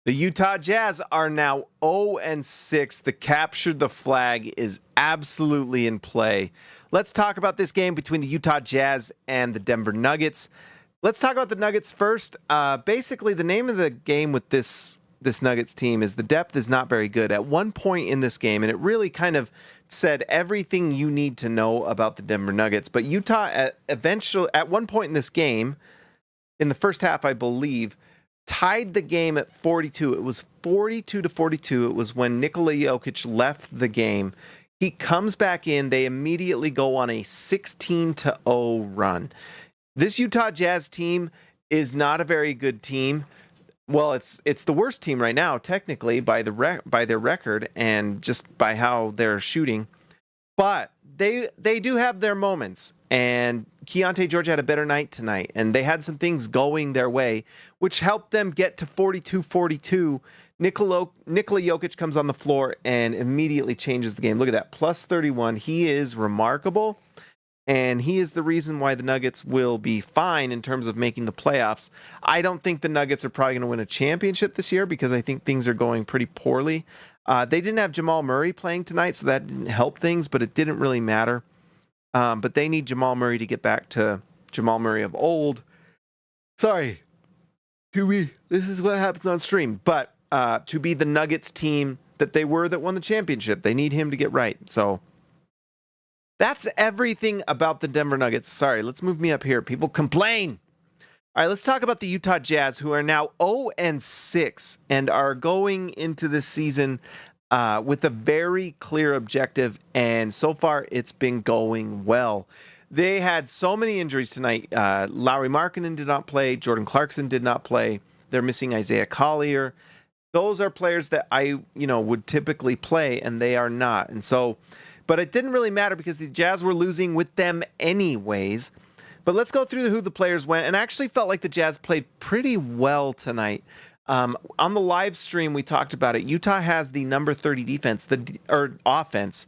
The Utah Jazz are now 0-6. The capture the flag is absolutely in play. Let's talk about this game between the Utah Jazz and the Denver Nuggets. Let's talk about the Nuggets first. Basically, the name of the game with this Nuggets team is the depth is not very good. At one point in this game, and it really kind of said everything you need to know about the Denver Nuggets, but Utah at one point in this game, in the first half, I believe, tied the game at 42. It was 42-42. It was when Nikola Jokic left the game. He comes back in. They immediately go on a 16-0 run. This Utah Jazz team is not a very good team. Well, it's the worst team right now, technically, by their record and just by how they're shooting. But they do have their moments, and Keontae George had a better night tonight, and they had some things going their way, which helped them get to 42-42. Nikola Jokic comes on the floor and immediately changes the game. Look at that, plus 31. He is remarkable, and he is the reason why the Nuggets will be fine in terms of making the playoffs. I don't think the Nuggets are probably going to win a championship this year because I think things are going pretty poorly. They didn't have Jamal Murray playing tonight, so that didn't help things, but it didn't really matter. But they need Jamal Murray to get back to Jamal Murray of old. Sorry. This is what happens on stream. But to be the Nuggets team that they were that won the championship, they need him to get right. So that's everything about the Denver Nuggets. Sorry, let's move me up here. People complain. All right, let's talk about the Utah Jazz, who are now 0-6 and are going into this season with a very clear objective, and so far it's been going well. They had so many injuries tonight. Lauri Markkanen did not play. Jordan Clarkson did not play. They're missing Isaiah Collier. Those are players that I would typically play, and they are not. And so, but it didn't really matter because the Jazz were losing with them anyways. But let's go through who the players went, and I actually felt like the Jazz played pretty well tonight. On the live stream, we talked about it. Utah has the number 30 defense, offense.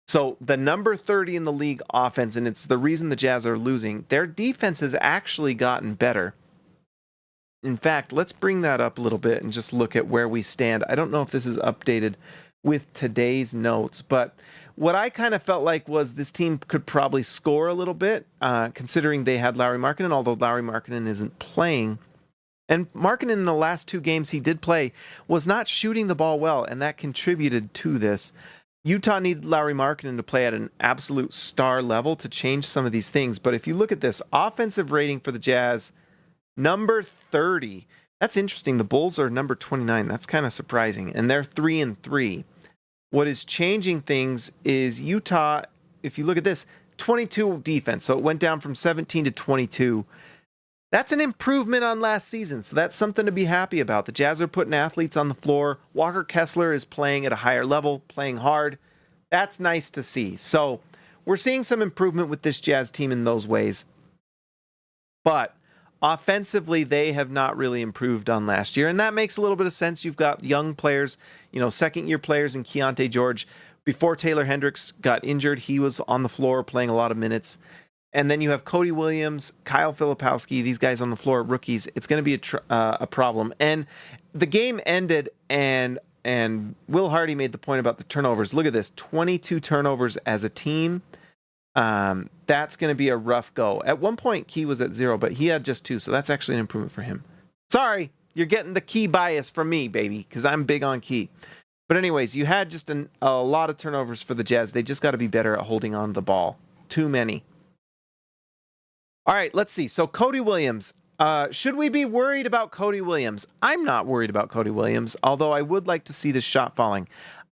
So the number 30 in the league offense, and it's the reason the Jazz are losing. Their defense has actually gotten better. In fact, let's bring that up a little bit and just look at where we stand. I don't know if this is updated with today's notes, but what I kind of felt like was this team could probably score a little bit, considering they had Lauri Markkanen, although Lauri Markkanen isn't playing. And Markkanen in the last two games he did play was not shooting the ball well, and that contributed to this. Utah needed Lauri Markkanen to play at an absolute star level to change some of these things. But if you look at this, offensive rating for the Jazz, number 30. That's interesting. The Bulls are number 29. That's kind of surprising. And they're 3-3. What is changing things is Utah, if you look at this, 22 defense. So it went down from 17 to 22. That's an improvement on last season. So that's something to be happy about. The Jazz are putting athletes on the floor. Walker Kessler is playing at a higher level, playing hard. That's nice to see. So we're seeing some improvement with this Jazz team in those ways. But offensively, they have not really improved on last year, and that makes a little bit of sense. You've got young players, second-year players in Keontae George. Before Taylor Hendricks got injured, he was on the floor playing a lot of minutes. And then you have Cody Williams, Kyle Filipowski, these guys on the floor, rookies. It's going to be a problem. And the game ended, and Will Hardy made the point about the turnovers. Look at this, 22 turnovers as a team. That's going to be a rough go. At one point, Key was at 0, but he had just 2, so that's actually an improvement for him. Sorry, you're getting the Key bias from me, baby, because I'm big on Key. But anyways, you had just a lot of turnovers for the Jazz. They just got to be better at holding on to the ball. Too many. All right, let's see. So Cody Williams. Should we be worried about Cody Williams? I'm not worried about Cody Williams, although I would like to see this shot falling.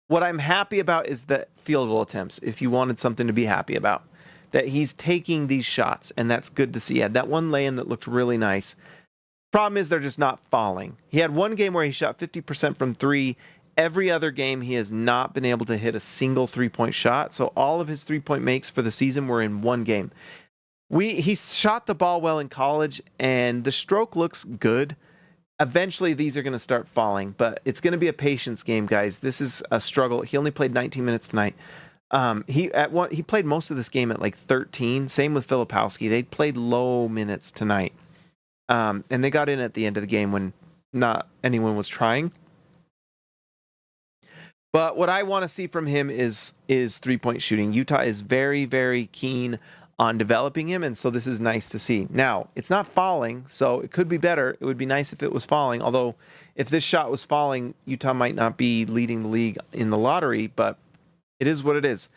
What I'm happy about is the field goal attempts, if you wanted something to be happy about. That he's taking these shots, and that's good to see. He had that one lay-in that looked really nice. Problem is they're just not falling. He had one game where he shot 50% from 3. Every other game, he has not been able to hit a single three-point shot. So all of his three-point makes for the season were in one game. He shot the ball well in college, and the stroke looks good. Eventually, these are going to start falling, but it's going to be a patience game, guys. This is a struggle. He only played 19 minutes tonight. He played most of this game at like 13. Same with Filipowski. They played low minutes tonight, and they got in at the end of the game when not anyone was trying. But what I want to see from him is 3-point shooting. Utah is very, very keen on developing him, and so this is nice to see. Now, it's not falling, so it could be better. It would be nice if it was falling, although if this shot was falling, Utah might not be leading the league in the lottery, but it is what it is.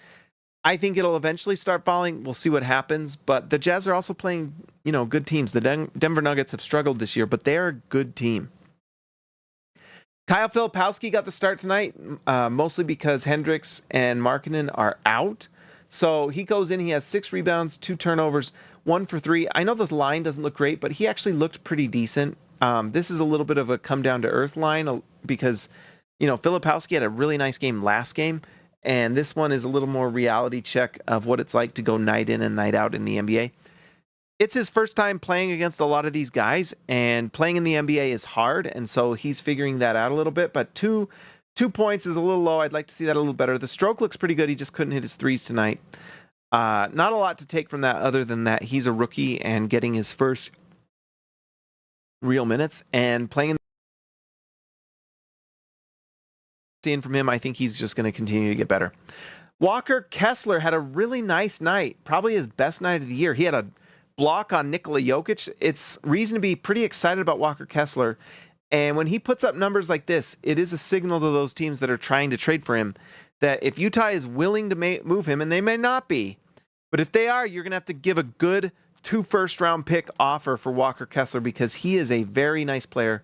I think it'll eventually start falling. We'll see what happens, but the Jazz are also playing, good teams. The Denver Nuggets have struggled this year, but they're a good team. Kyle Filipowski got the start tonight, mostly because Hendricks and Markkanen are out. So he goes in, he has 6 rebounds, 2 turnovers, 1 for 3. I know this line doesn't look great, but he actually looked pretty decent. This is a little bit of a come down to earth line because, Filipowski had a really nice game last game, and this one is a little more reality check of what it's like to go night in and night out in the NBA. It's his first time playing against a lot of these guys, and playing in the NBA is hard, and so he's figuring that out a little bit. But 2 points is a little low. I'd like to see that a little better. The stroke looks pretty good. He just couldn't hit his threes tonight. Not a lot to take from that other than that he's a rookie and getting his first real minutes and playing. Seeing from him, I think he's just going to continue to get better. Walker Kessler had a really nice night, probably his best night of the year. He had a block on Nikola Jokic. It's reason to be pretty excited about Walker Kessler. And when he puts up numbers like this, it is a signal to those teams that are trying to trade for him that if Utah is willing to move him, and they may not be, but if they are, you're going to have to give a good 2 first-round pick offer for Walker Kessler because he is a very nice player.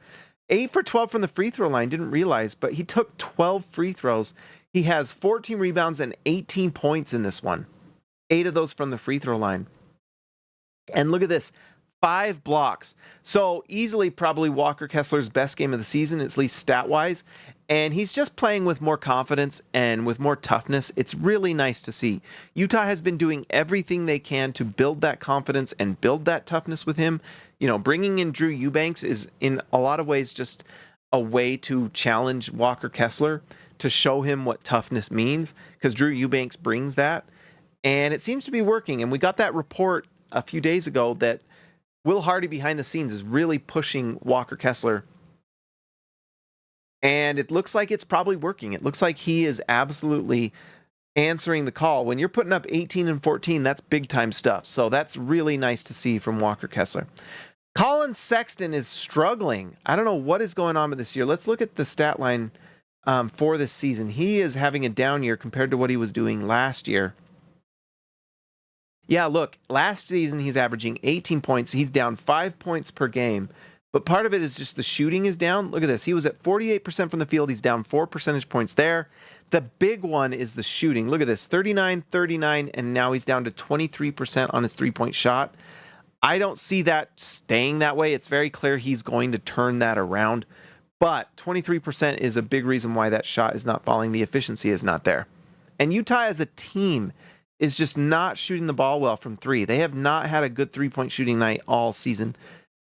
8 for 12 from the free throw line, didn't realize, but he took 12 free throws. He has 14 rebounds and 18 points in this one. 8 of those from the free throw line. And look at this, 5 blocks. So easily probably Walker Kessler's best game of the season, at least stat-wise. And he's just playing with more confidence and with more toughness. It's really nice to see. Utah has been doing everything they can to build that confidence and build that toughness with him. Bringing in Drew Eubanks is in a lot of ways just a way to challenge Walker Kessler to show him what toughness means because Drew Eubanks brings that. And it seems to be working. And we got that report a few days ago that Will Hardy behind the scenes is really pushing Walker Kessler. And it looks like it's probably working. It looks like he is absolutely answering the call. When you're putting up 18 and 14, that's big time stuff. So that's really nice to see from Walker Kessler. Colin Sexton is struggling. I don't know what is going on with this year. Let's look at the stat line for this season. He is having a down year compared to what he was doing last year. Yeah, look, last season he's averaging 18 points. He's down 5 points per game. But part of it is just the shooting is down. Look at this. He was at 48% from the field. He's down 4 percentage points there. The big one is the shooting. Look at this, 39, 39, and now he's down to 23% on his 3-point shot. I don't see that staying that way. It's very clear he's going to turn that around. But 23% is a big reason why that shot is not falling. The efficiency is not there. And Utah as a team is just not shooting the ball well from 3. They have not had a good 3-point shooting night all season.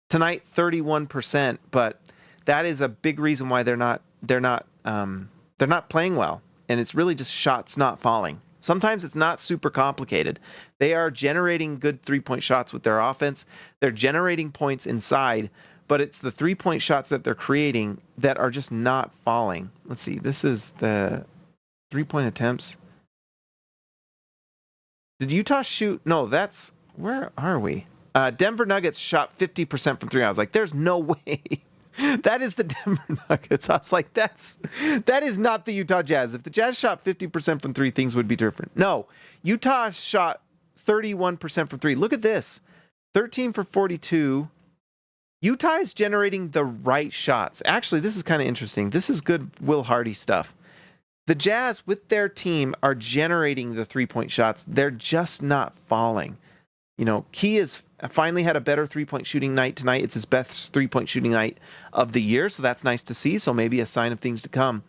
Tonight, 31%, but that is a big reason why they're not playing well. And it's really just shots not falling. Sometimes it's not super complicated. They are generating good 3-point shots with their offense. They're generating points inside, but it's the 3-point shots that they're creating that are just not falling. Let's see. This is the 3-point attempts. Did Utah shoot? No, that's... Where are we? Denver Nuggets shot 50% from 3. I was like, there's no way. That is the Denver Nuggets. I was like, that is not the Utah Jazz. If the Jazz shot 50% from 3, things would be different. No, Utah shot 31% from 3. Look at this. 13 for 42. Utah is generating the right shots. Actually, this is kind of interesting. This is good Will Hardy stuff. The Jazz, with their team, are generating the 3-point shots. They're just not falling. Key has finally had a better 3-point shooting night tonight. It's his best 3-point shooting night of the year, so that's nice to see. So maybe a sign of things to come.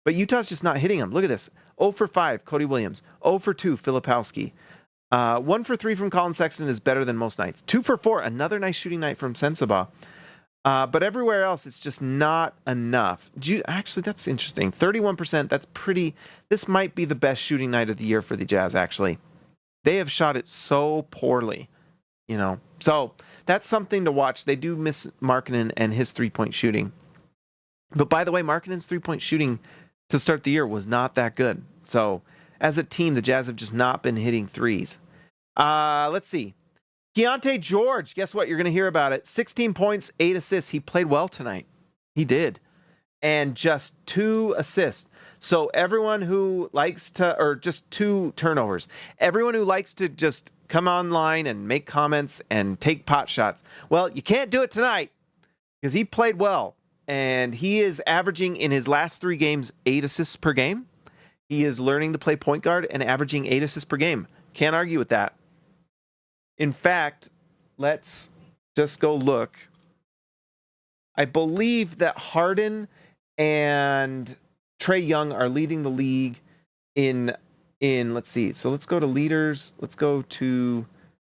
But Utah's just not hitting them. Look at this. 0 for 5, Cody Williams. 0 for 2, Filipowski. 1 for 3 from Colin Sexton is better than most nights. 2 for 4, another nice shooting night from Sensabaugh. But everywhere else, it's just not enough. Actually, that's interesting. 31%, that's pretty... This might be the best shooting night of the year for the Jazz, actually. They have shot it so poorly, So that's something to watch. They do miss Markkanen and his 3-point shooting. But by the way, Markkanen's three-point shooting to start the year was not that good. So as a team, the Jazz have just not been hitting threes. Let's see. Keontae George, guess what? You're going to hear about it. 16 points, 8 assists. He played well tonight. He did. And just 2 assists. So everyone who likes to, or just 2 turnovers. Everyone who likes to just come online and make comments and take pot shots. Well, you can't do it tonight because he played well. And he is averaging in his last 3 games 8 assists per game. He is learning to play point guard and averaging 8 assists per game. Can't argue with that. In fact, let's just go look. I believe that Harden and Trae Young are leading the league in let's see. So let's go to leaders. Let's go to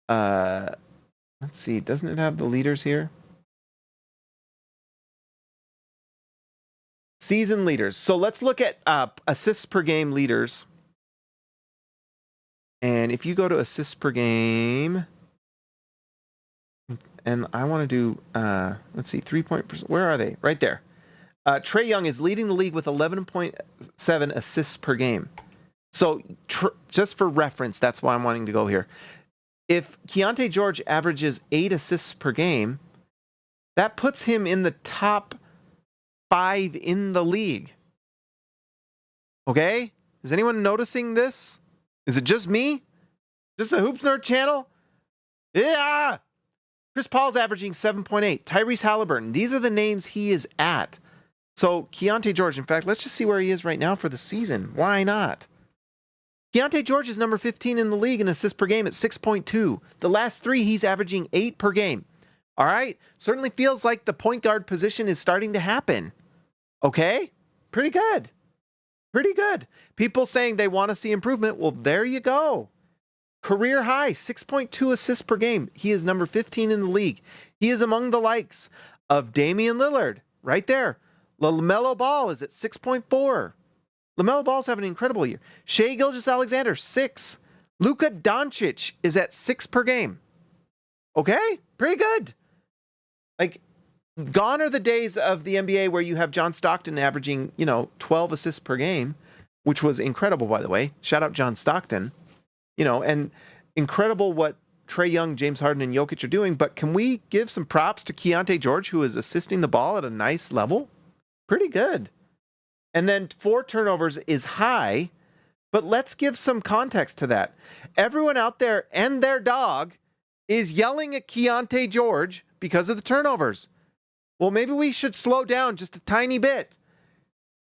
let's see. Doesn't it have the leaders here? Season leaders. So let's look at assists per game leaders. And if you go to assists per game, and I want to do, let's see, 3-point, where are they? Right there. Trae Young is leading the league with 11.7 assists per game. So just for reference, that's why I'm wanting to go here. If Keontae George averages 8 assists per game, that puts him in the top 5 in the league. Okay? Is anyone noticing this? Is it just me? Just a Hoops Nerd channel? Yeah! Chris Paul's averaging 7.8. Tyrese Halliburton. These are the names he is at. So Keontae George, in fact, let's just see where he is right now for the season. Why not? Keontae George is number 15 in the league in assists per game at 6.2. The last 3, he's averaging 8 per game. All right? Certainly feels like the point guard position is starting to happen. Okay? Pretty good. Pretty good. People saying they want to see improvement. Well, there you go. Career high, 6.2 assists per game. He is number 15 in the league. He is among the likes of Damian Lillard, right there. LaMelo Ball is at 6.4. LaMelo Ball's having an incredible year. Shai Gilgeous-Alexander, 6. Luka Doncic is at 6 per game. Okay? Pretty good. Like, gone are the days of the NBA where you have John Stockton averaging, 12 assists per game, which was incredible, by the way. Shout out John Stockton. And incredible what Trae Young, James Harden, and Jokic are doing. But can we give some props to Keontae George, who is assisting the ball at a nice level? Pretty good. And then 4 turnovers is high, but let's give some context to that. Everyone out there and their dog is yelling at Keontae George because of the turnovers. Well, maybe we should slow down just a tiny bit.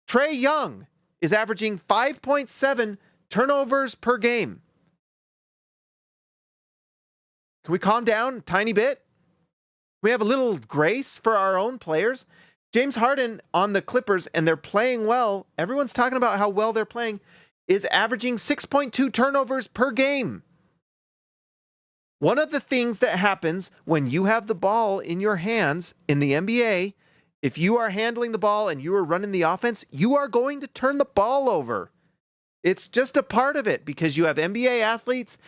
Trae Young is averaging 5.7 turnovers per game. Can we calm down a tiny bit? Can we have a little grace for our own players? James Harden on the Clippers, and they're playing well. Everyone's talking about how well they're playing, is averaging 6.2 turnovers per game. One of the things that happens when you have the ball in your hands in the NBA, if you are handling the ball and you are running the offense, you are going to turn the ball over. It's just a part of it because you have NBA athletes.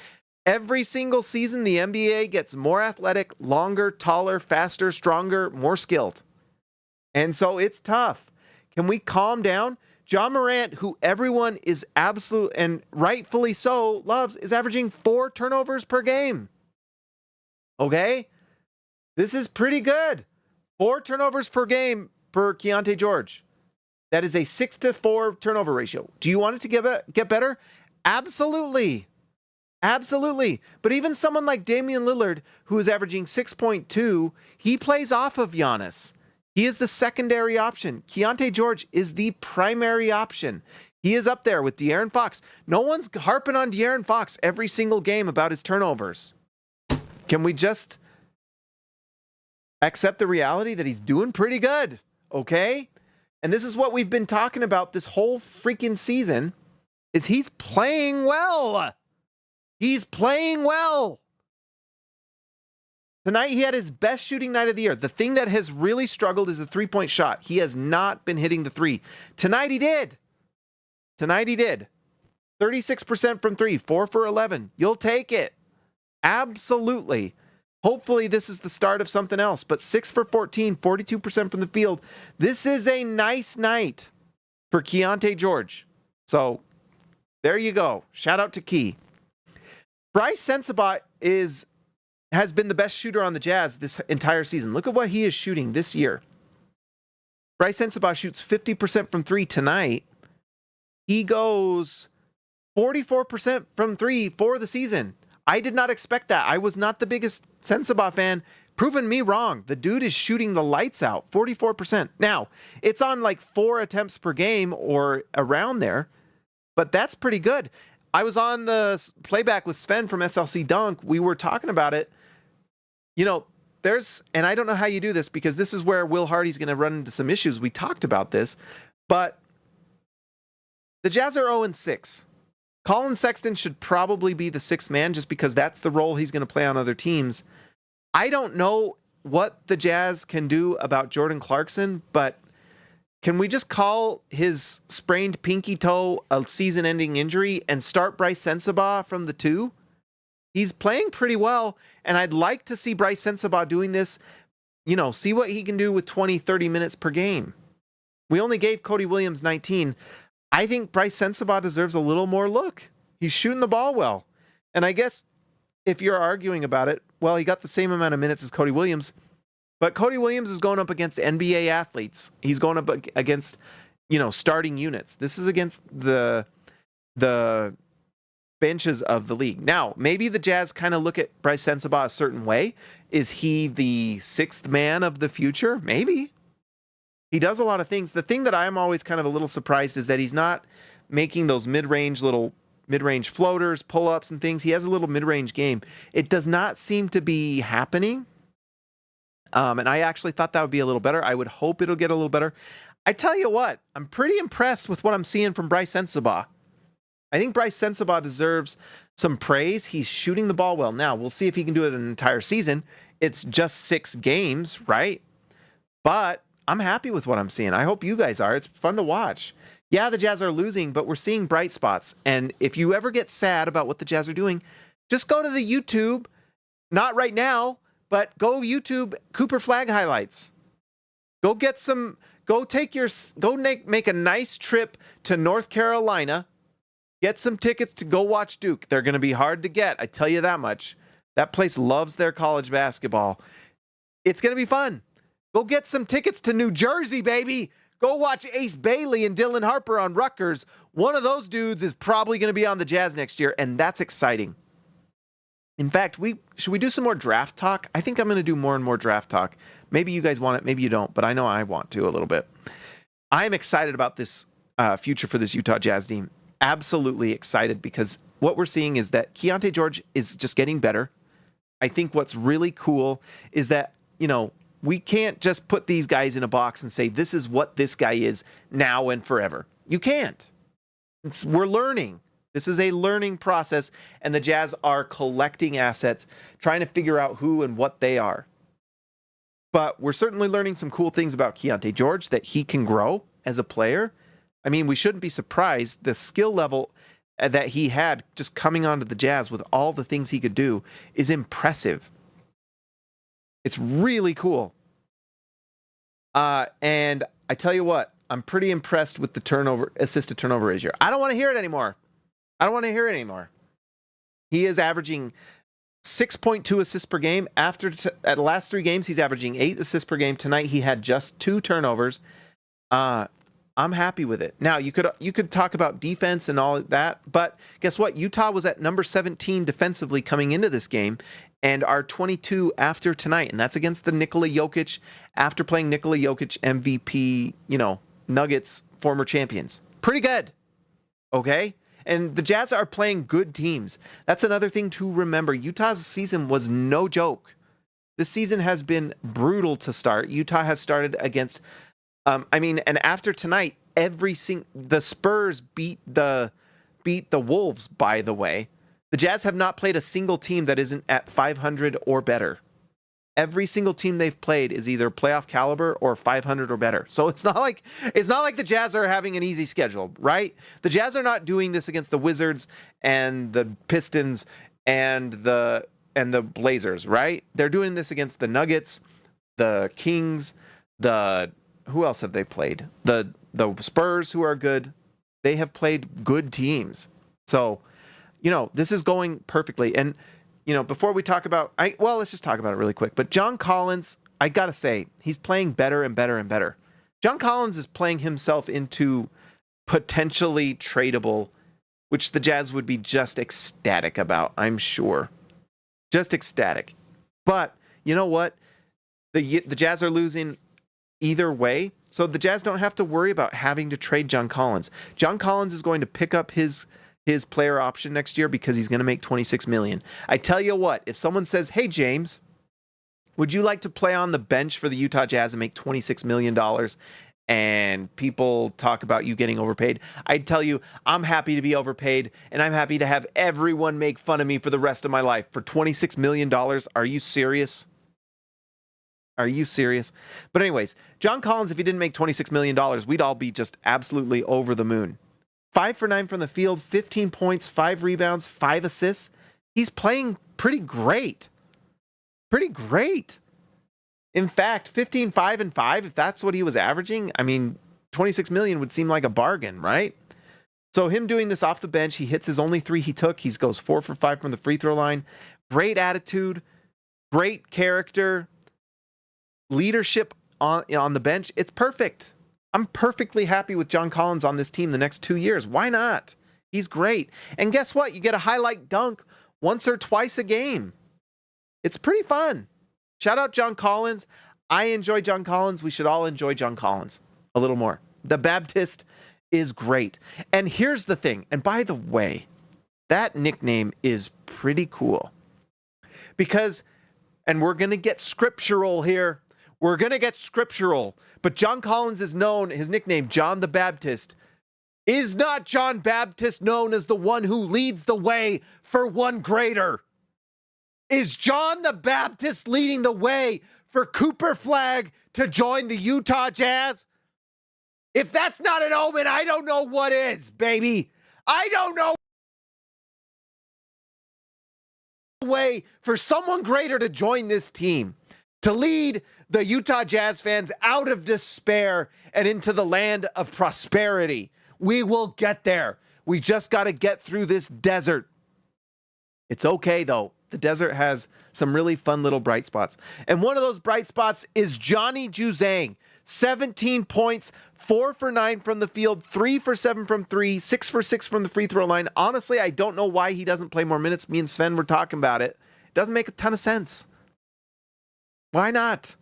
Every single season, the NBA gets more athletic, longer, taller, faster, stronger, more skilled. And so it's tough. Can we calm down? John Morant, who everyone is absolute and rightfully so loves, is averaging 4 turnovers per game. Okay? This is pretty good. 4 turnovers per game for Keontae George. That is a 6-to-4 turnover ratio. Do you want it to get better? Absolutely. Absolutely. But even someone like Damian Lillard, who is averaging 6.2, he plays off of Giannis. He is the secondary option. Keontae George is the primary option. He is up there with De'Aaron Fox. No one's harping on De'Aaron Fox every single game about his turnovers. Can we just accept the reality that he's doing pretty good? Okay? And this is what we've been talking about this whole freaking season, is he's playing well. He's playing well. Tonight, he had his best shooting night of the year. The thing that has really struggled is the three-point shot. He has not been hitting the 3. Tonight, he did. 36% from 3, 4 for 11. You'll take it. Absolutely. Hopefully this is the start of something else. But 6 for 14, 42% from the field. This is a nice night for Keyonte George. So there you go. Shout out to Key. Bryce Sensabaugh has been the best shooter on the Jazz this entire season. Look at what he is shooting this year. Bryce Sensabaugh shoots 50% from 3 tonight. He goes 44% from 3 for the season. I did not expect that. I was not the biggest Sensabaugh fan. Proven me wrong. The dude is shooting the lights out, 44%. Now, it's on like 4 attempts per game or around there, but that's pretty good. I was on the playback with Sven from SLC Dunk. We were talking about it. You know, and I don't know how you do this because this is where Will Hardy's going to run into some issues. We talked about this, but the Jazz are 0-6. Colin Sexton should probably be the 6th man just because that's the role he's going to play on other teams. I don't know what the Jazz can do about Jordan Clarkson, but can we just call his sprained pinky toe a season-ending injury and start Bryce Sensabaugh from the 2? He's playing pretty well, and I'd like to see Bryce Sensabaugh doing this, see what he can do with 20, 30 minutes per game. We only gave Cody Williams 19. I think Bryce Sensabaugh deserves a little more look. He's shooting the ball well. And I guess if you're arguing about it, well, he got the same amount of minutes as Cody Williams, but Cody Williams is going up against NBA athletes. He's going up against, starting units. This is against the benches of the league. Now, maybe the Jazz kind of look at Bryce Sensabaugh a certain way. Is he the 6th man of the future? Maybe. He does a lot of things. The thing that I'm always kind of a little surprised is that he's not making those mid-range floaters, pull-ups and things. He has a little mid-range game. It does not seem to be happening. And I actually thought that would be a little better. I would hope it'll get a little better. I tell you what, I'm pretty impressed with what I'm seeing from Bryce Sensabaugh. I think Bryce Sensabaugh deserves some praise. He's shooting the ball well. Now, we'll see if he can do it an entire season. It's just 6 games, right? But I'm happy with what I'm seeing. I hope you guys are. It's fun to watch. Yeah, the Jazz are losing, but we're seeing bright spots. And if you ever get sad about what the Jazz are doing, just go to the YouTube. Not right now, but go YouTube Cooper Flagg highlights. Go make a nice trip to North Carolina. Get some tickets to go watch Duke. They're going to be hard to get. I tell you that much. That place loves their college basketball. It's going to be fun. Go get some tickets to New Jersey, baby. Go watch Ace Bailey and Dylan Harper on Rutgers. One of those dudes is probably going to be on the Jazz next year, and that's exciting. In fact, should we do some more draft talk? I think I'm going to do more and more draft talk. Maybe you guys want it, maybe you don't, but I know I want to a little bit. I'm excited about this future for this Utah Jazz team. Absolutely excited because what we're seeing is that Keyonte George is just getting better. I think what's really cool is that, we can't just put these guys in a box and say, this is what this guy is now and forever. You can't. We're learning. This is a learning process, and the Jazz are collecting assets, trying to figure out who and what they are. But we're certainly learning some cool things about Keyonte George, that he can grow as a player. I mean, we shouldn't be surprised. The skill level that he had just coming onto the Jazz with all the things he could do is impressive. It's really cool. And I tell you what, I'm pretty impressed with the assist to turnover ratio. I don't want to hear it anymore. He is averaging 6.2 assists per game. At the last 3 games, he's averaging 8 assists per game. Tonight, he had just 2 turnovers. I'm happy with it. Now, you could talk about defense and all that, but guess what? Utah was at number 17 defensively coming into this game, and are 22 after tonight, and that's against the Nikola Jokic, after playing Nikola Jokic MVP, Nuggets former champions. Pretty good, okay? And the Jazz are playing good teams. That's another thing to remember. Utah's season was no joke. This season has been brutal to start. Utah has started against, and after tonight, the Spurs beat the Wolves, by the way. The Jazz have not played a single team that isn't at 500 or better. Every single team they've played is either playoff caliber or 500 or better. So it's not like the Jazz are having an easy schedule, right? The Jazz are not doing this against the Wizards and the Pistons and the the Blazers, right? They're doing this against the Nuggets, the Kings, who else have they played? The Spurs, who are good. They have played good teams. So, this is going perfectly. And, before we talk about, let's just talk about it really quick. But John Collins, I got to say, he's playing better and better and better. John Collins is playing himself into potentially tradable, which the Jazz would be just ecstatic about, I'm sure. Just ecstatic. But you know what? The Jazz are losing either way, so the Jazz don't have to worry about having to trade John Collins. John Collins is going to pick up his player option next year because he's going to make $26 million. I tell you what, if someone says, "Hey James, would you like to play on the bench for the Utah Jazz and make $26 million?" and people talk about you getting overpaid, I'd tell you, I'm happy to be overpaid, and I'm happy to have everyone make fun of me for the rest of my life. For $26 million, are you serious? Are you serious? But anyways, John Collins, if he didn't make $26 million, we'd all be just absolutely over the moon. 5 for 9 from the field, 15 points, 5 rebounds, 5 assists. He's playing pretty great. Pretty great. In fact, 15, 5, and 5, if that's what he was averaging, I mean, $26 million would seem like a bargain, right? So him doing this off the bench, he hits his only 3 he took. He goes 4 for 5 from the free throw line. Great attitude, great character, leadership on the bench. It's perfect. I'm perfectly happy with John Collins on this team the next 2 years. Why not? He's great. And guess what? You get a highlight dunk once or twice a game. It's pretty fun. Shout out John Collins. I enjoy John Collins. We should all enjoy John Collins a little more. The Baptist is great. And here's the thing. And by the way, that nickname is pretty cool. Because, and we're going to get scriptural here. We're going to get scriptural. But John Collins is known, his nickname, John the Baptist. Is not John Baptist known as the one who leads the way for one greater? Is John the Baptist leading the way for Cooper Flagg to join the Utah Jazz? If that's not an omen, I don't know what is, baby. I don't know way for someone greater to join this team, to lead the Utah Jazz fans out of despair and into the land of prosperity. We will get there. We just got to get through this desert. It's okay, though. The desert has some really fun little bright spots. And one of those bright spots is Johnny Juzang. 17 points, 4 for 9 from the field, 3 for 7 from 3, 6 for 6 from the free throw line. Honestly, I don't know why he doesn't play more minutes. Me and Sven were talking about it. It doesn't make a ton of sense. Why not?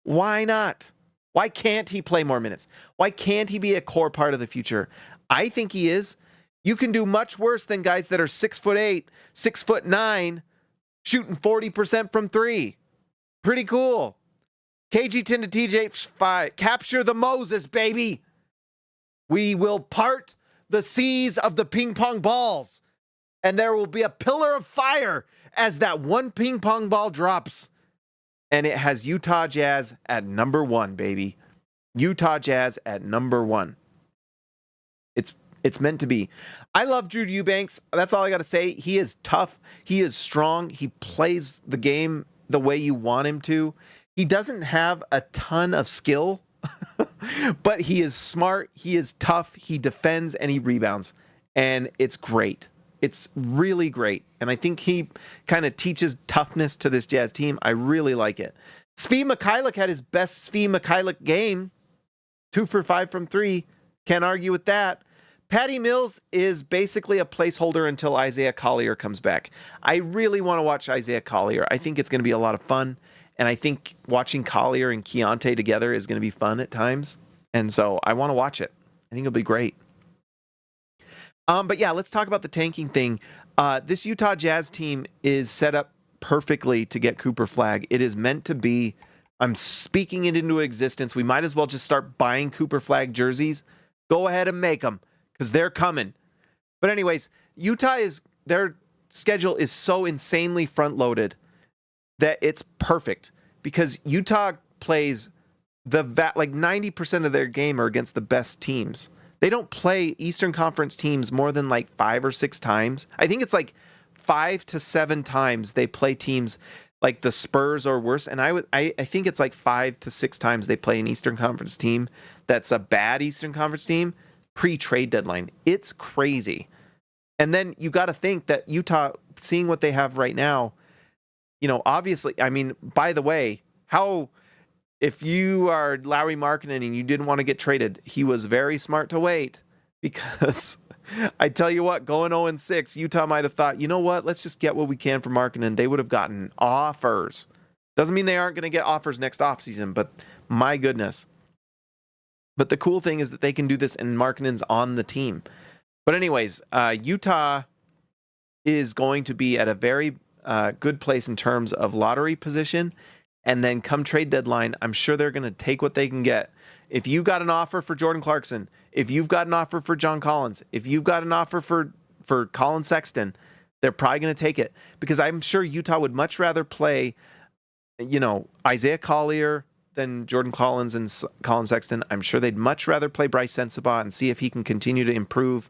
Why not? Why can't he play more minutes? Why can't he be a core part of the future? I think he is. You can do much worse than guys that are 6'8", 6'9", shooting 40% from 3. Pretty cool. KG10 to TJ5. Capture the Moses, baby. We will part the seas of the ping pong balls. And there will be a pillar of fire as that one ping pong ball drops. And it has Utah Jazz at number 1, baby. Utah Jazz at number 1. It's meant to be. I love Drew Eubanks. That's all I got to say. He is tough. He is strong. He plays the game the way you want him to. He doesn't have a ton of skill, but he is smart. He is tough. He defends and he rebounds. And it's great. It's really great. And I think he kind of teaches toughness to this Jazz team. I really like it. Svi Mikhailiuk had his best Svi Mikhailiuk game. 2 for 5 from 3. Can't argue with that. Patty Mills is basically a placeholder until Isaiah Collier comes back. I really want to watch Isaiah Collier. I think it's going to be a lot of fun. And I think watching Collier and Keontae together is going to be fun at times. And so I want to watch it. I think it'll be great. But yeah, let's talk about the tanking thing. This Utah Jazz team is set up perfectly to get Cooper Flagg. It is meant to be. I'm speaking it into existence. We might as well just start buying Cooper Flagg jerseys. Go ahead and make them because they're coming. But anyways, their schedule is so insanely front-loaded that it's perfect because Utah plays like 90% of their game are against the best teams. They don't play Eastern Conference teams more than like 5 or 6 times. I think it's like 5 to 7 times they play teams like the Spurs or worse, and I think it's like 5 to 6 times they play an Eastern Conference team that's a bad Eastern Conference team pre-trade deadline. It's crazy. And then you got to think that Utah, seeing what they have right now, obviously, I mean, by the way, if you are Lauri Markkanen and you didn't want to get traded, he was very smart to wait, because I tell you what, going 0-6, Utah might have thought, you know what, let's just get what we can for Markkanen. They would have gotten offers. Doesn't mean they aren't going to get offers next offseason, but my goodness. But the cool thing is that they can do this and Markkanen's on the team. But anyways, Utah is going to be at a very good place in terms of lottery position. And then come trade deadline, I'm sure they're going to take what they can get. If you got an offer for Jordan Clarkson, if you've got an offer for John Collins, if you've got an offer for Colin Sexton, they're probably going to take it, because I'm sure Utah would much rather play, Isaiah Collier than Jordan Collins and Colin Sexton. I'm sure they'd much rather play Bryce Sensabaugh and see if he can continue to improve.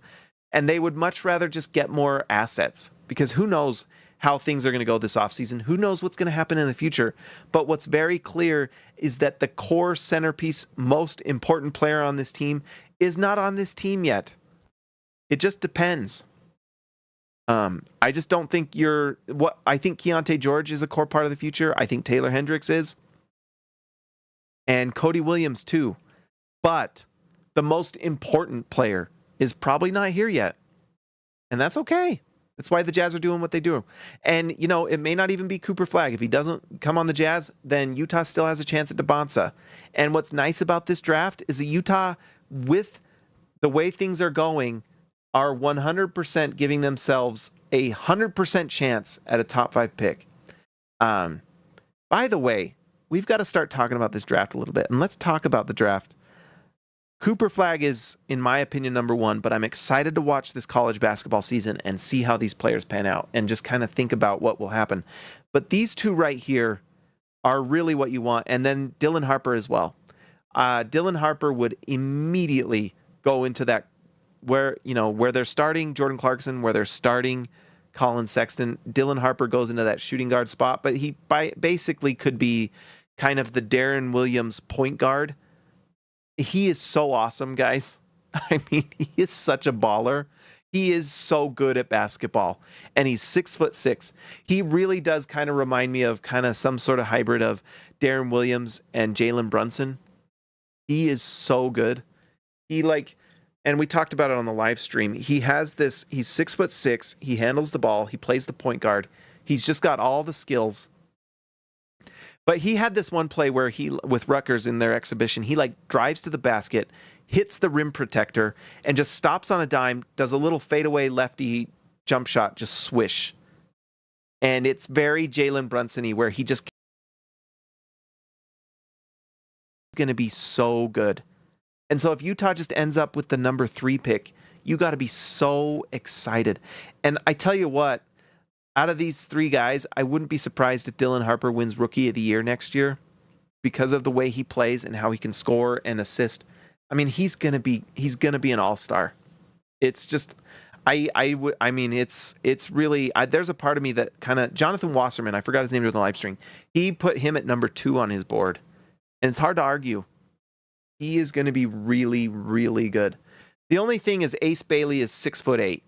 And they would much rather just get more assets, because who knows how things are going to go this offseason. Who knows what's going to happen in the future. But what's very clear is that the core centerpiece, most important player on this team is not on this team yet. It just depends. I just don't think I think Keontae George is a core part of the future. I think Taylor Hendricks is. And Cody Williams too. But the most important player is probably not here yet. And that's okay. That's why the Jazz are doing what they do. And, it may not even be Cooper Flagg. If he doesn't come on the Jazz, then Utah still has a chance at Debonsa. And what's nice about this draft is that Utah, with the way things are going, are 100% giving themselves a 100% chance at a top 5 pick. By the way, we've got to start talking about this draft a little bit. And let's talk about the draft. Cooper Flagg is, in my opinion, number 1, but I'm excited to watch this college basketball season and see how these players pan out and just kind of think about what will happen. But these two right here are really what you want. And then Dylan Harper as well. Dylan Harper would immediately go into that where they're starting Jordan Clarkson, where they're starting Colin Sexton. Dylan Harper goes into that shooting guard spot, but he basically could be kind of the Darren Williams point guard. He is so awesome, guys. I mean, he is such a baller. He is so good at basketball, and he's 6'6". He really does kind of remind me of kind of some sort of hybrid of Darren Williams and Jalen Brunson. He is so good. And we talked about it on the live stream. He's 6'6". He handles the ball. He plays the point guard. He's just got all the skills. But he had this one play where with Rutgers in their exhibition, he drives to the basket, hits the rim protector, and just stops on a dime, does a little fadeaway lefty jump shot, just swish. And it's very Jalen Brunson-y, where he just going to be so good. And so if Utah just ends up with the number 3 pick, you got to be so excited. And I tell you what, out of these 3 guys, I wouldn't be surprised if Dylan Harper wins Rookie of the Year next year, because of the way he plays and how he can score and assist. I mean, he's gonna be an all-star. It's just, it's really, there's a part of me that kind of, Jonathan Wasserman, I forgot his name during the live stream. He put him at number 2 on his board, and it's hard to argue. He is going to be really, really good. The only thing is Ace Bailey is 6'8".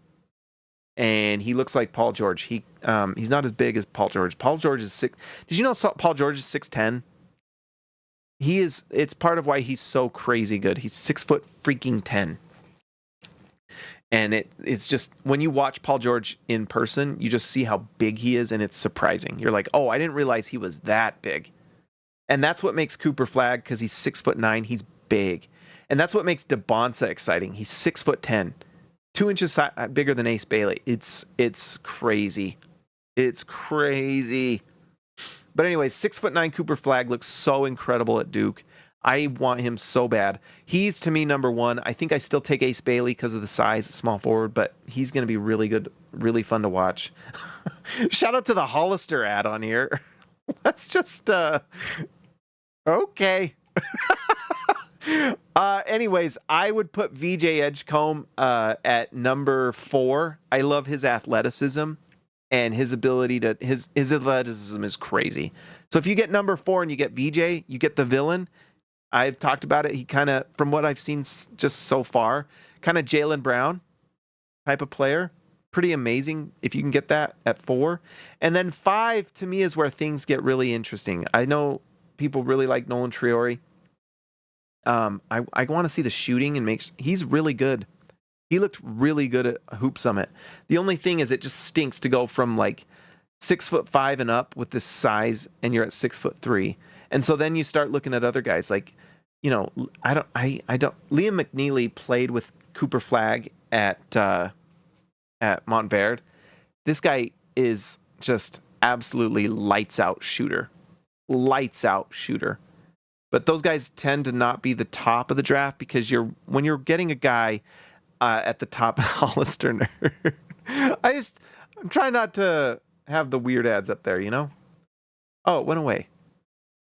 And he looks like Paul George. He's not as big as Paul George. Paul George is 6. Did you know Paul George is 6'10"? It's part of why he's so crazy good. He's 6'10". And it's just, when you watch Paul George in person, you just see how big he is, and it's surprising. You're like, oh, I didn't realize he was that big. And that's what makes Cooper Flagg, because he's 6'9", he's big. And that's what makes Debonsa exciting. He's 6'10". 2 inches bigger than Ace Bailey. It's crazy. It's crazy. But anyways, 6'9" Cooper Flagg looks so incredible at Duke. I want him so bad. He's, to me, number 1. I think I still take Ace Bailey because of the size, small forward, but he's going to be really good, really fun to watch. Shout out to the Hollister ad on here. That's just, okay. Anyways, I would put VJ Edgecombe at number 4. I love his athleticism, and his ability to his athleticism is crazy. So if you get number 4 and you get VJ, you get the villain. I've talked about it. He kind of, from what I've seen just so far, kind of Jaylen Brown type of player. Pretty amazing if you can get that at 4. And then 5 to me is where things get really interesting. I know people really like Nolan Trier. I want to see the shooting and he's really good. He looked really good at Hoop Summit. The only thing is it just stinks to go from like 6'5" and up with this size and you're at 6'3". And so then you start looking at other guys like, you know, I don't Liam McNeely played with Cooper Flagg at Montverde. This guy is just absolutely lights out shooter. But those guys tend to not be the top of the draft because when you're getting a guy at the top of Hollister. I'm trying not to have the weird ads up there, you know? Oh, it went away.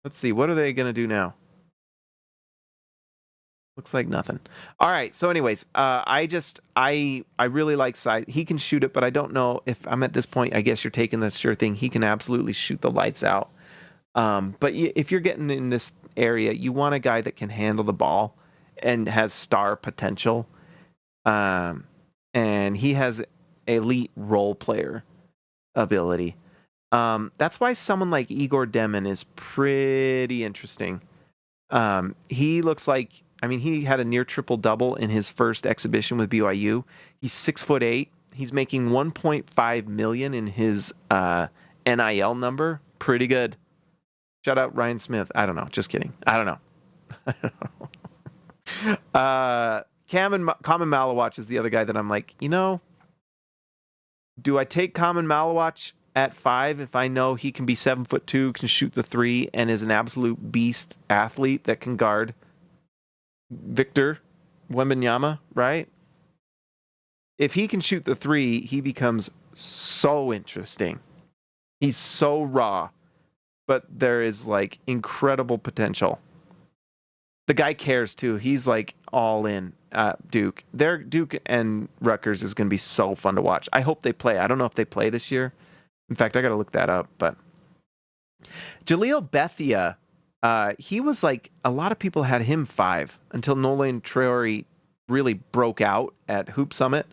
Let's see. What are they going to do now? Looks like nothing. All right. So anyways, I really like size. He can shoot it, but I don't know if I'm at this point. I guess you're taking the sure thing. He can absolutely shoot the lights out. But if you're getting in this area, you want a guy that can handle the ball and has star potential. And he has elite role player ability. That's why someone like Igor Demin is pretty interesting. He looks like, he had a near triple-double in his first exhibition with BYU. He's 6'8". He's making $1.5 million in his NIL number. Pretty good. Shout out Ryan Smith. I don't know. Just kidding. I don't know. Common Malawatch is the other guy that I'm like, do I take Common Malawatch at 5 if I know he can be 7'2", can shoot the 3, and is an absolute beast athlete that can guard Victor Wembanyama, right? If he can shoot the 3, he becomes so interesting. He's so raw, but there is like incredible potential. The guy cares too. He's like all in at Duke. Duke and Rutgers is going to be so fun to watch. I hope they play. I don't know if they play this year. In fact, I got to look that up. But Jaleel Bethia, he was like, a lot of people had him 5 until Nolan Trier really broke out at Hoop Summit.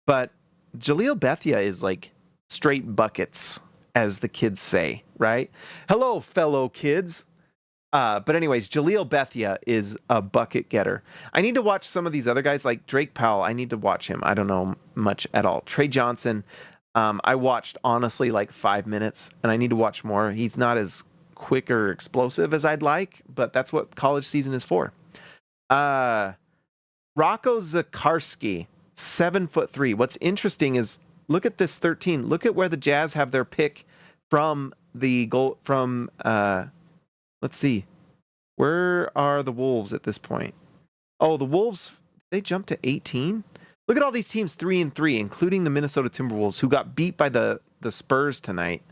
But Jaleel Bethia is like straight buckets, as the kids say, right? Hello, fellow kids. But anyways, Jaleel Bethia is a bucket getter. I need to watch some of these other guys like Drake Powell. I need to watch him. I don't know much at all. Trey Johnson, I watched honestly like 5 minutes, and I need to watch more. He's not as quick or explosive as I'd like, but that's what college season is for. Rocco Zakarski, 7'3". What's interesting is look at this 13. Look at where the Jazz have their pick from the goal from. Let's see. Where are the Wolves at this point? Oh, the Wolves, they jumped to 18? Look at all these teams 3-3, including the Minnesota Timberwolves, who got beat by the Spurs tonight.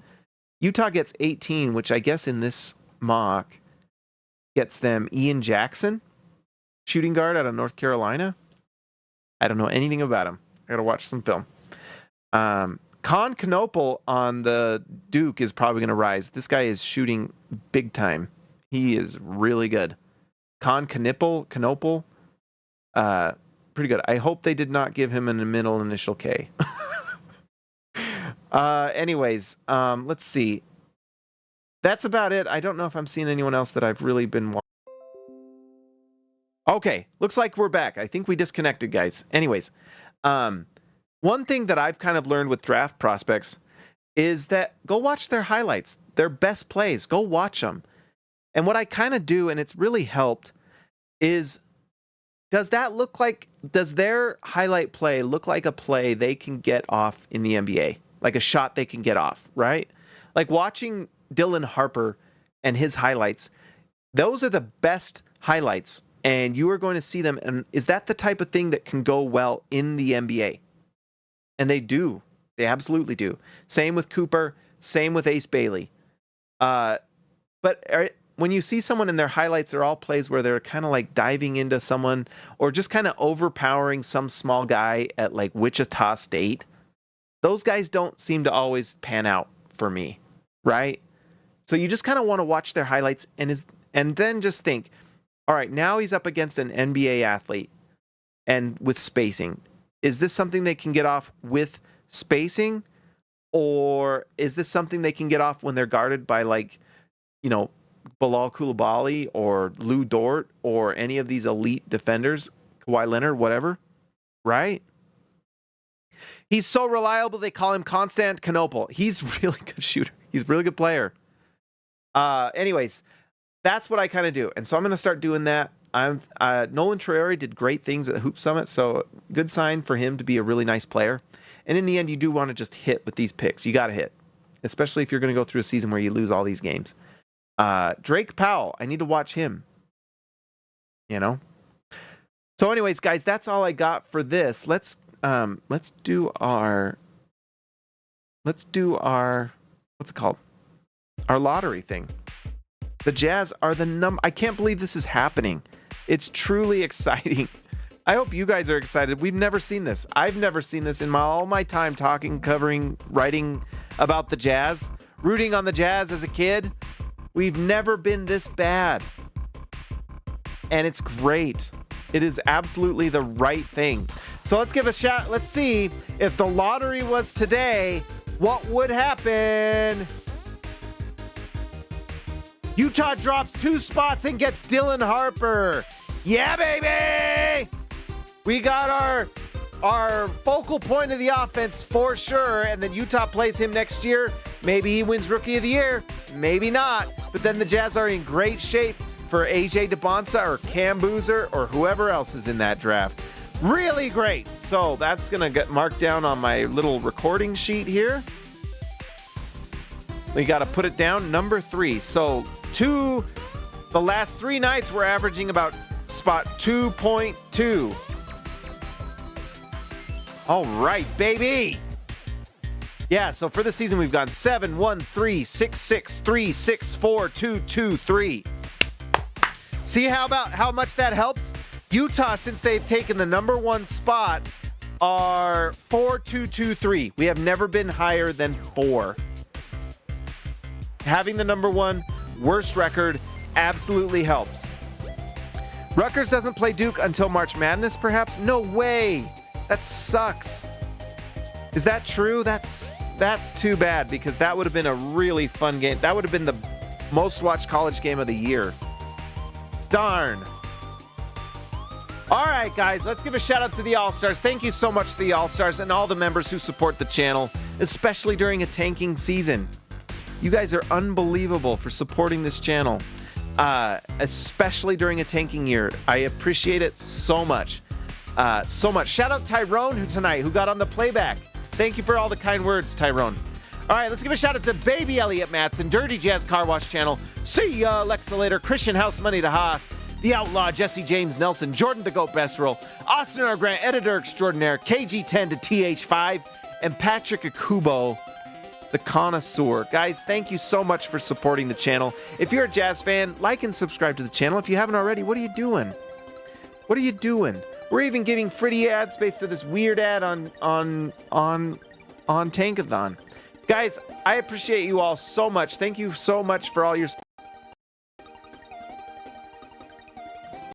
Utah gets 18, which I guess in this mock gets them Ian Jackson, shooting guard out of North Carolina. I don't know anything about him. I got to watch some film. Con Knopel on the Duke is probably going to rise. This guy is shooting big time. He is really good. Con Knopel, pretty good. I hope they did not give him a middle initial K. Anyways, let's see. That's about it. I don't know if I'm seeing anyone else that I've really been watching. Okay, looks like we're back. I think we disconnected, guys. Anyways, one thing that I've kind of learned with draft prospects is that go watch their highlights, their best plays. Go watch them. And what I kind of do, and it's really helped, is does their highlight play look like a play they can get off in the NBA? Like a shot they can get off, right? Like watching Dylan Harper and his highlights, those are the best highlights, and you are going to see them. And is that the type of thing that can go well in the NBA? And they do. They absolutely do. Same with Cooper. Same with Ace Bailey. But when you see someone in their highlights, they're all plays where they're kind of like diving into someone or just kind of overpowering some small guy at like Wichita State. those guys don't seem to always pan out for me, right? So you just kind of want to watch their highlights and then just think, all right, now he's up against an NBA athlete and with spacing. Is this something they can get off with spacing? Or is this something they can get off when they're guarded by, like, you know, Bilal Coulibaly or Lou Dort or any of these elite defenders, Kawhi Leonard, whatever, right? He's so reliable, they call him Constantinople. He's a really good shooter. He's a really good player. Anyways, that's what I kind of do. And so I'm going to start doing that. Nolan Trier did great things at the Hoop Summit, so good sign for him to be a really nice player. And in the end, you do want to just hit with these picks. You got to hit, especially if you're going to go through a season where you lose all these games. Drake Powell, I need to watch him. You know? So anyways, guys, that's all I got for this. Let's do our what's it called? Our lottery thing. The Jazz are I can't believe this is happening. It's truly exciting. I hope you guys are excited. We've never seen this. I've never seen this in all my time talking, covering, writing about the Jazz, rooting on the Jazz as a kid. We've never been this bad. And it's great. It is absolutely the right thing. So let's give a shot. Let's see if the lottery was today, what would happen? Utah drops 2 spots and gets Dylan Harper. Yeah, baby! We got our focal point of the offense for sure, and then Utah plays him next year. Maybe he wins Rookie of the Year, maybe not. But then the Jazz are in great shape for AJ DeBonsa or Cam Boozer or whoever else is in that draft. Really great. So that's going to get marked down on my little recording sheet here. We got to put it down, number 3. So the last 3 nights we're averaging about spot 2.2. All right, baby. Yeah, so for the season we've gone 7, 1, 3, 6, 6, 3, 6, 4, 2, 2, 3. See how much that helps? Utah, since they've taken the number 1 spot, are 4, 2, 2, 3. We have never been higher than 4. Having the number 1 worst record absolutely helps. Rutgers doesn't play Duke until March Madness, perhaps? No way. That sucks. Is that true? That's too bad, because that would have been a really fun game. That would have been the most watched college game of the year. Darn. All right, guys, let's give a shout out to the All-Stars. Thank you so much to the All-Stars and all the members who support the channel, especially during a tanking season. You guys are unbelievable for supporting this channel, especially during a tanking year. I appreciate it so much. So much. Shout out Tyrone who got on the playback. Thank you for all the kind words, Tyrone. All right, let's give a shout out to Baby Elliot Matson, Dirty Jazz Car Wash Channel. See ya, Alexa later. Christian House Money to Haas, The Outlaw, Jesse James Nelson, Jordan the Goat Besserell, Austin R. Grant, Editor Extraordinaire, KG10 to TH5, and Patrick Akubo, the Connoisseur. Guys, thank you so much for supporting the channel. If you're a Jazz fan, like and subscribe to the channel. If you haven't already, what are you doing? What are you doing? We're even giving free ad space to this weird ad on Tankathon. Guys, I appreciate you all so much. Thank you so much for all your